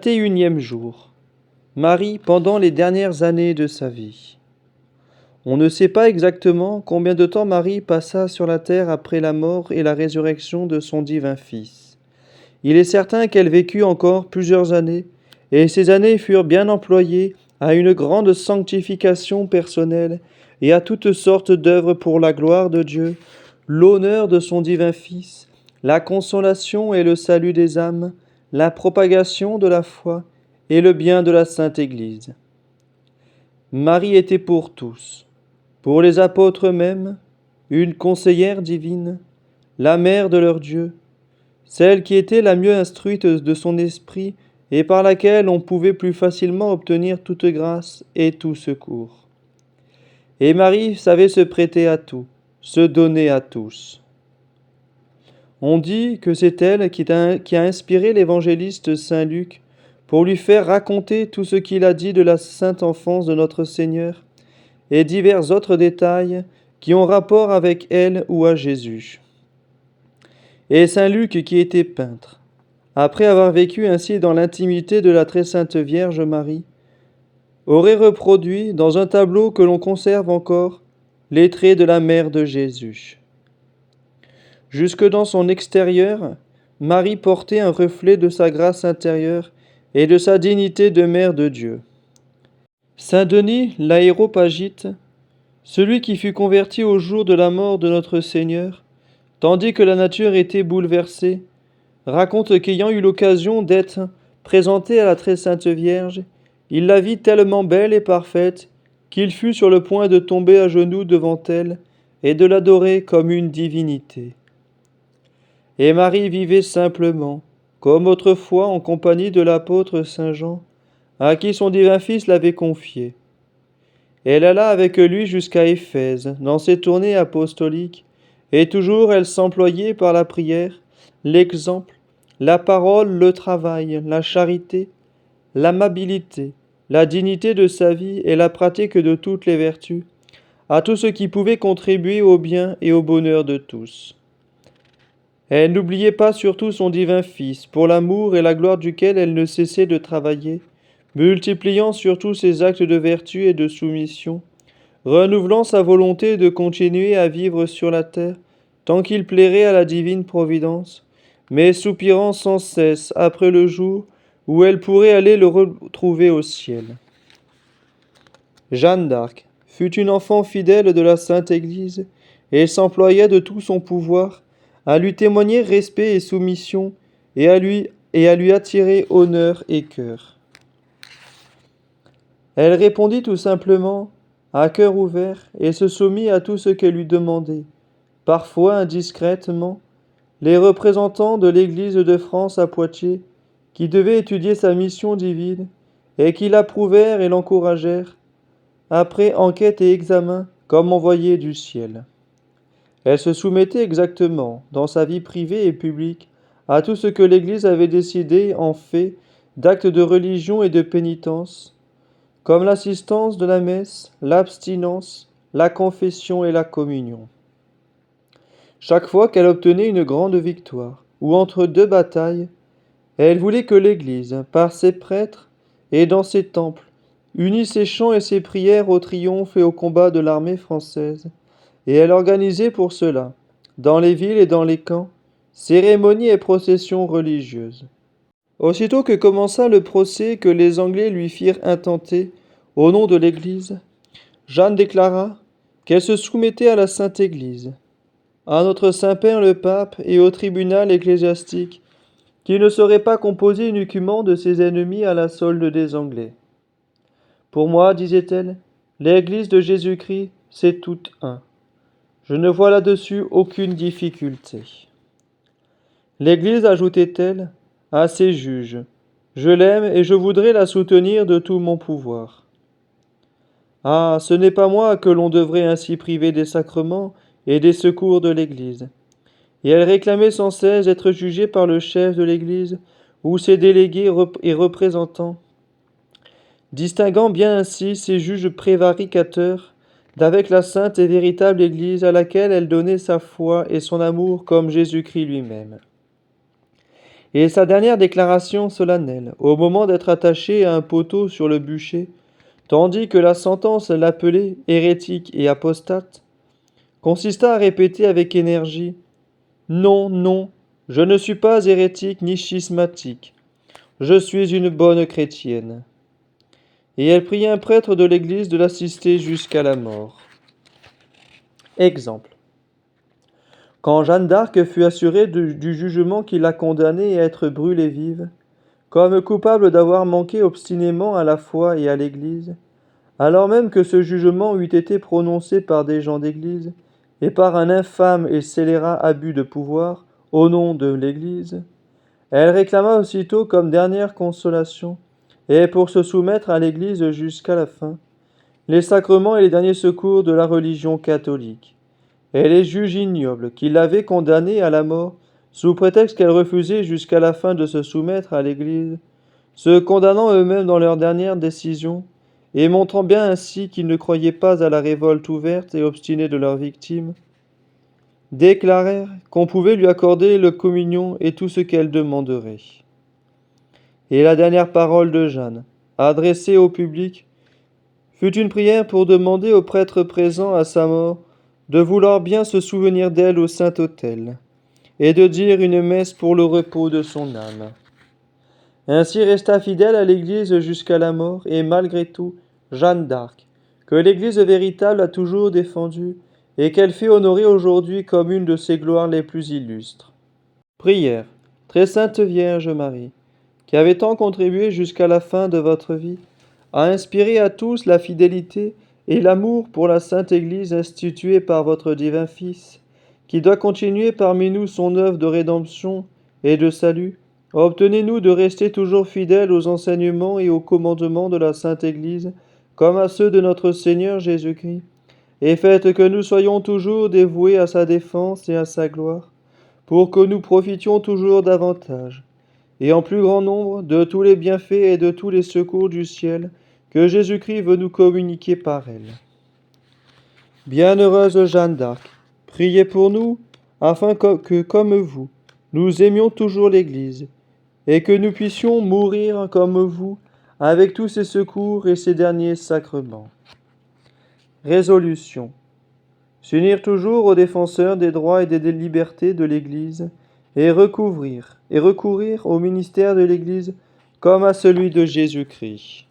21e jour. Marie pendant les dernières années de sa vie. On ne sait pas exactement combien de temps Marie passa sur la terre après la mort et la résurrection de son divin Fils. Il est certain qu'elle vécut encore plusieurs années, et ces années furent bien employées à une grande sanctification personnelle et à toutes sortes d'œuvres pour la gloire de Dieu, l'honneur de son divin Fils, la consolation et le salut des âmes, la propagation de la foi et le bien de la Sainte Église. Marie était pour tous, pour les apôtres eux-mêmes, une conseillère divine, la mère de leur Dieu, celle qui était la mieux instruite de son esprit et par laquelle on pouvait plus facilement obtenir toute grâce et tout secours. Et Marie savait se prêter à tout, se donner à tous. On dit que c'est elle qui a inspiré l'évangéliste Saint Luc pour lui faire raconter tout ce qu'il a dit de la sainte enfance de notre Seigneur et divers autres détails qui ont rapport avec elle ou à Jésus. Et Saint Luc, qui était peintre, après avoir vécu ainsi dans l'intimité de la très sainte Vierge Marie, aurait reproduit dans un tableau que l'on conserve encore les traits de la mère de Jésus. Jusque dans son extérieur, Marie portait un reflet de sa grâce intérieure et de sa dignité de mère de Dieu. Saint Denis l'Aréopagite, celui qui fut converti au jour de la mort de notre Seigneur, tandis que la nature était bouleversée, raconte qu'ayant eu l'occasion d'être présenté à la très sainte Vierge, il la vit tellement belle et parfaite qu'il fut sur le point de tomber à genoux devant elle et de l'adorer comme une divinité. Et Marie vivait simplement, comme autrefois en compagnie de l'apôtre Saint Jean, à qui son divin Fils l'avait confié. Elle alla avec lui jusqu'à Éphèse, dans ses tournées apostoliques, et toujours elle s'employait par la prière, l'exemple, la parole, le travail, la charité, l'amabilité, la dignité de sa vie et la pratique de toutes les vertus, à tout ce qui pouvait contribuer au bien et au bonheur de tous. Elle n'oubliait pas surtout son divin Fils, pour l'amour et la gloire duquel elle ne cessait de travailler, multipliant surtout ses actes de vertu et de soumission, renouvelant sa volonté de continuer à vivre sur la terre, tant qu'il plairait à la divine providence, mais soupirant sans cesse après le jour où elle pourrait aller le retrouver au ciel. Jeanne d'Arc fut une enfant fidèle de la Sainte Église et s'employa de tout son pouvoir à lui témoigner respect et soumission et à lui attirer honneur et cœur. Elle répondit tout simplement, à cœur ouvert, et se soumit à tout ce qu'elle lui demandait, parfois indiscrètement, les représentants de l'Église de France à Poitiers, qui devaient étudier sa mission divine, et qui l'approuvèrent et l'encouragèrent, après enquête et examen, comme envoyé du ciel. Elle se soumettait exactement, dans sa vie privée et publique, à tout ce que l'Église avait décidé en fait d'actes de religion et de pénitence, comme l'assistance de la messe, l'abstinence, la confession et la communion. Chaque fois qu'elle obtenait une grande victoire, ou entre deux batailles, elle voulait que l'Église, par ses prêtres et dans ses temples, unisse ses chants et ses prières au triomphe et au combat de l'armée française, et elle organisait pour cela, dans les villes et dans les camps, cérémonies et processions religieuses. Aussitôt que commença le procès que les Anglais lui firent intenter au nom de l'Église, Jeanne déclara qu'elle se soumettait à la Sainte Église, à notre Saint-Père le Pape et au tribunal ecclésiastique, qui ne serait pas composé uniquement de ses ennemis à la solde des Anglais. Pour moi, disait-elle, l'Église de Jésus-Christ, c'est tout un. Je ne vois là-dessus aucune difficulté. L'Église, ajoutait-elle, a ses juges. Je l'aime et je voudrais la soutenir de tout mon pouvoir. Ah, ce n'est pas moi que l'on devrait ainsi priver des sacrements et des secours de l'Église. Et elle réclamait sans cesse d'être jugée par le chef de l'Église ou ses délégués et représentants, distinguant bien ainsi ces juges prévaricateurs d'avec la sainte et véritable Église à laquelle elle donnait sa foi et son amour comme Jésus-Christ lui-même. Et sa dernière déclaration solennelle, au moment d'être attaché à un poteau sur le bûcher, tandis que la sentence l'appelait hérétique et apostate, consista à répéter avec énergie: Non, non, je ne suis pas hérétique ni schismatique, je suis une bonne chrétienne. Et elle pria un prêtre de l'Église de l'assister jusqu'à la mort. Exemple. Quand Jeanne d'Arc fut assurée du jugement qui la condamnait à être brûlée vive, comme coupable d'avoir manqué obstinément à la foi et à l'Église, alors même que ce jugement eût été prononcé par des gens d'Église, et par un infâme et scélérat abus de pouvoir, au nom de l'Église, elle réclama aussitôt comme dernière consolation, et pour se soumettre à l'Église jusqu'à la fin, les sacrements et les derniers secours de la religion catholique, et les juges ignobles qui l'avaient condamnée à la mort, sous prétexte qu'elle refusait jusqu'à la fin de se soumettre à l'Église, se condamnant eux-mêmes dans leur dernière décision, et montrant bien ainsi qu'ils ne croyaient pas à la révolte ouverte et obstinée de leurs victimes, déclarèrent qu'on pouvait lui accorder le communion et tout ce qu'elle demanderait. Et la dernière parole de Jeanne, adressée au public, fut une prière pour demander aux prêtres présents à sa mort de vouloir bien se souvenir d'elle au Saint-Autel, et de dire une messe pour le repos de son âme. Ainsi resta fidèle à l'Église jusqu'à la mort, et malgré tout, Jeanne d'Arc, que l'Église véritable a toujours défendue, et qu'elle fait honorer aujourd'hui comme une de ses gloires les plus illustres. Prière. Très sainte Vierge Marie, qui avez tant contribué jusqu'à la fin de votre vie, à inspirer à tous la fidélité et l'amour pour la Sainte Église instituée par votre divin Fils, qui doit continuer parmi nous son œuvre de rédemption et de salut, obtenez-nous de rester toujours fidèles aux enseignements et aux commandements de la Sainte Église, comme à ceux de notre Seigneur Jésus-Christ, et faites que nous soyons toujours dévoués à sa défense et à sa gloire, pour que nous profitions toujours davantage, et en plus grand nombre, de tous les bienfaits et de tous les secours du ciel que Jésus-Christ veut nous communiquer par elle. Bienheureuse Jeanne d'Arc, priez pour nous, afin que, comme vous, nous aimions toujours l'Église, et que nous puissions mourir comme vous, avec tous ses secours et ses derniers sacrements. Résolution. S'unir toujours aux défenseurs des droits et des libertés de l'Église, et recourir au ministère de l'Église comme à celui de Jésus-Christ.